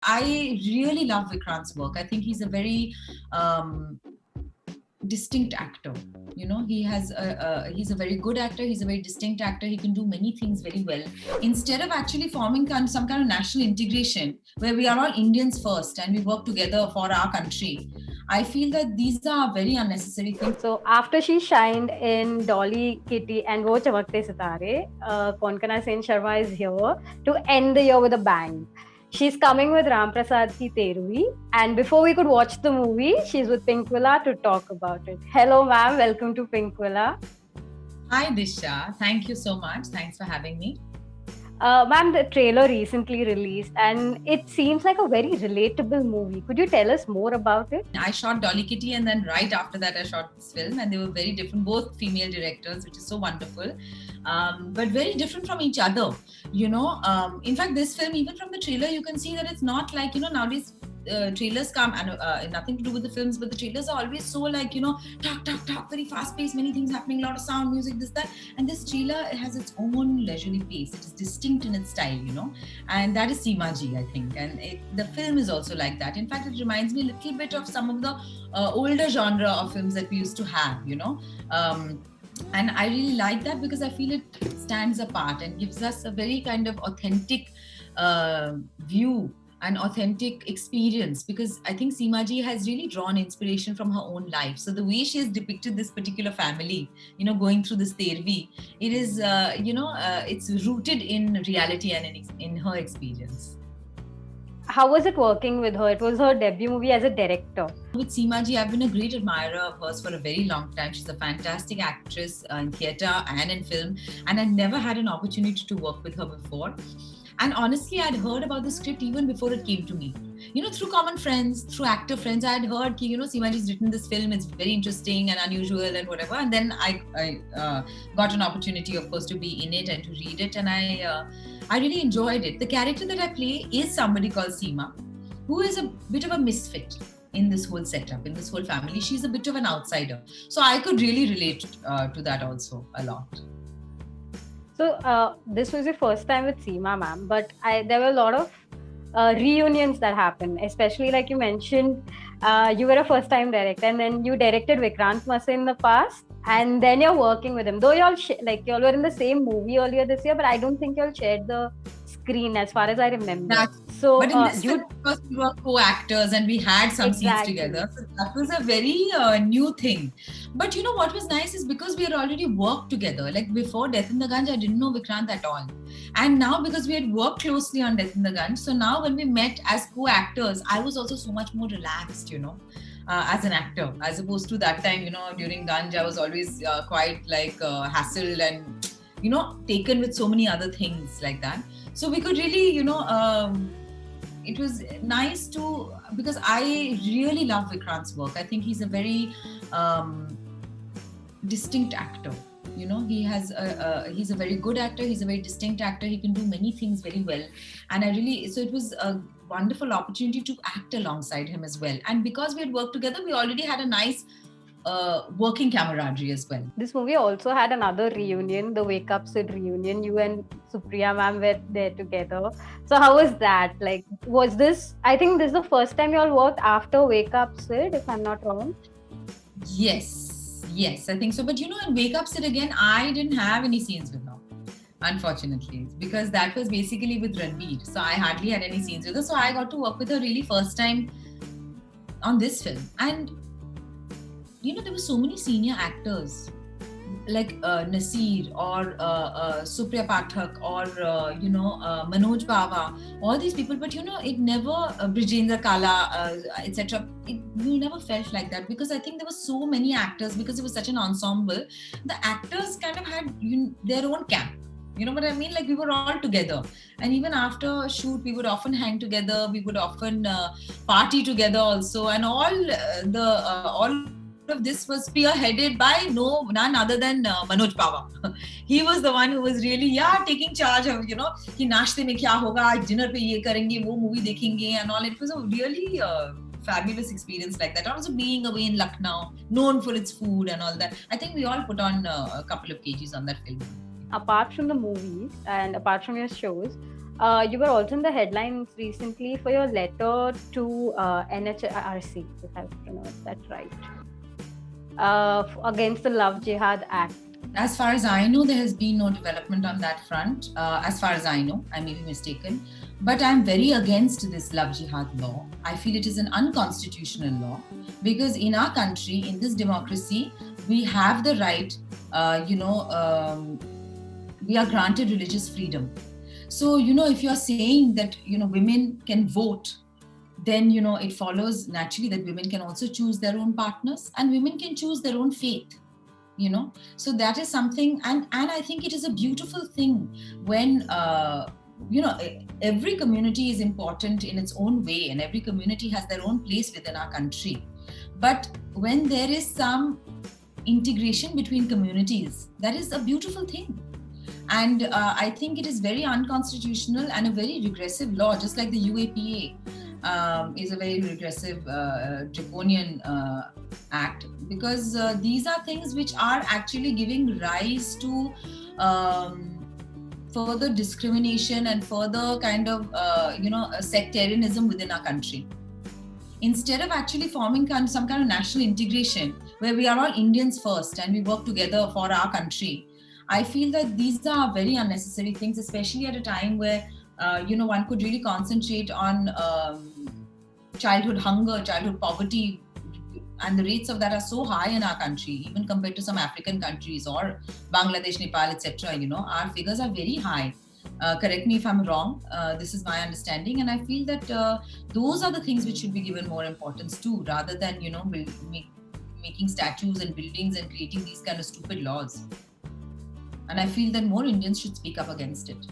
I really love Vikrant's work. I think he's a very distinct actor. You know, he's a very good actor. He's a very distinct actor. He can do many things very well. Instead of actually forming some kind of national integration where we are all Indians first and we work together for our country, I feel that these are very unnecessary things. So after she shined in Dolly, Kitty and Wo Chamakte Sitare, Konkana Sen Sharma is here to end the year with a bang. She's coming with Ram Prasad Ki Terui, and before we could watch the movie, she's with Pinkvilla to talk about it. Hello ma'am, welcome to Pinkvilla. Hi Disha, thank you so much. Thanks for having me. Ma'am, the trailer recently released and it seems like a very relatable movie. Could you tell us more about it? I shot Dolly Kitty and then right after that I shot this film, and they were very different, both female directors, which is so wonderful, but very different from each other. You know, in fact, this film, even from the trailer, you can see that it's not like, you know, nowadays trailers come and nothing to do with the films, but the trailers are always so like, you know, talk, very fast paced, many things happening, a lot of sound, music, this, that. And this trailer has its own leisurely pace. It is distinct in its style, you know, and that is Seema Ji, I think. And the film is also like that. In fact, it reminds me a little bit of some of the older genre of films that we used to have, you know. And I really like that because I feel it stands apart and gives us a very kind of authentic view, an authentic experience, because I think Seema Ji has really drawn inspiration from her own life. So the way she has depicted this particular family, you know, going through this tervi, it is, it's rooted in reality and in her experience. How was it working with her? It was her debut movie as a director. With Seema Ji, I've been a great admirer of hers for a very long time. She's a fantastic actress in theatre and in film, and I never had an opportunity to work with her before. And honestly, I'd heard about the script even before it came to me. You know, through common friends, through actor friends, I'd heard, you know, Seema Ji's written this film, it's very interesting and unusual and whatever. And then I got an opportunity, of course, to be in it and to read it. And I really enjoyed it. The character that I play is somebody called Seema, who is a bit of a misfit in this whole setup, in this whole family. She's a bit of an outsider. So I could really relate to that also a lot. So this was your first time with Seema ma'am, but there were a lot of reunions that happened, especially like you mentioned, you were a first time director and then you directed Vikrant Masse in the past and then you're working with him. Though y'all were in the same movie earlier this year, but I don't think y'all shared the screen as far as I remember. But in this film, of course, we were co-actors and we had some scenes together. So that was a very new thing. But you know what was nice is because we had already worked together. Like before Death in the Gunj, I didn't know Vikrant at all. And now because we had worked closely on Death in the Gunj, so now when we met as co-actors, I was also so much more relaxed, you know. As an actor, as opposed to that time, you know, during Gunj, I was always quite like hassled and, you know, taken with so many other things like that. So we could really, you know, it was nice to, because I really love Vikrant's work. I think he's a very distinct actor. You know, he's a very good actor. He's a very distinct actor. He can do many things very well. And so it was a wonderful opportunity to act alongside him as well. And because we had worked together, we already had a nice working camaraderie as well. This movie also had another reunion, the Wake Up Sid reunion. You and Supriya ma'am were there together. So how was that? Like, I think this is the first time you all worked after Wake Up Sid, if I'm not wrong. Yes, I think so. But you know, in Wake Up Sid again, I didn't have any scenes with her, unfortunately, because that was basically with Ranbir. So I hardly had any scenes with her. So I got to work with her really first time on this film. And you know, there were so many senior actors like Nasir or Supriya Pathak or, Manoj Bawa, all these people. But, you know, it never, Brijendra Kala, etc. You never felt like that because I think there were so many actors because it was such an ensemble. The actors kind of had their own camp. You know what I mean? Like we were all together. And even after a shoot, we would often hang together. We would often party together also. And all of this was spearheaded by none other than Manoj Bawa. He was the one who was really taking charge of, you know, कि नाश्ते में क्या होगा, आज dinner पे ये करेंगे, वो movie देखेंगे and all. It was a really fabulous experience like that. Also being away in Lucknow, known for its food and all that. I think we all put on a couple of kgs on that film. Apart from the movies and apart from your shows, You were also in the headlines recently for your letter to NHRC, if I've pronounced that right, against the Love Jihad Act. As far as I know, there has been no development on that front. As far as I know, I may be mistaken. But I'm very against this Love Jihad law. I feel it is an unconstitutional law because in our country, in this democracy, we have the right, we are granted religious freedom. So, if you're saying that, women can vote, then, it follows naturally that women can also choose their own partners and women can choose their own faith. So that is something, and I think it is a beautiful thing when every community is important in its own way and every community has their own place within our country, but when there is some integration between communities, that is a beautiful thing. And I think it is very unconstitutional and a very regressive law, just like the UAPA is a very regressive draconian act, because these are things which are actually giving rise to further discrimination and further kind of sectarianism within our country. Instead of actually forming some kind of national integration where we are all Indians first and we work together for our country, I feel that these are very unnecessary things, especially at a time where one could really concentrate on childhood hunger, childhood poverty, and the rates of that are so high in our country, even compared to some African countries or Bangladesh, Nepal, etc. Our figures are very high. Correct me if I'm wrong. This is my understanding, and I feel that those are the things which should be given more importance to, rather than making statues and buildings and creating these kind of stupid laws. And I feel that more Indians should speak up against it.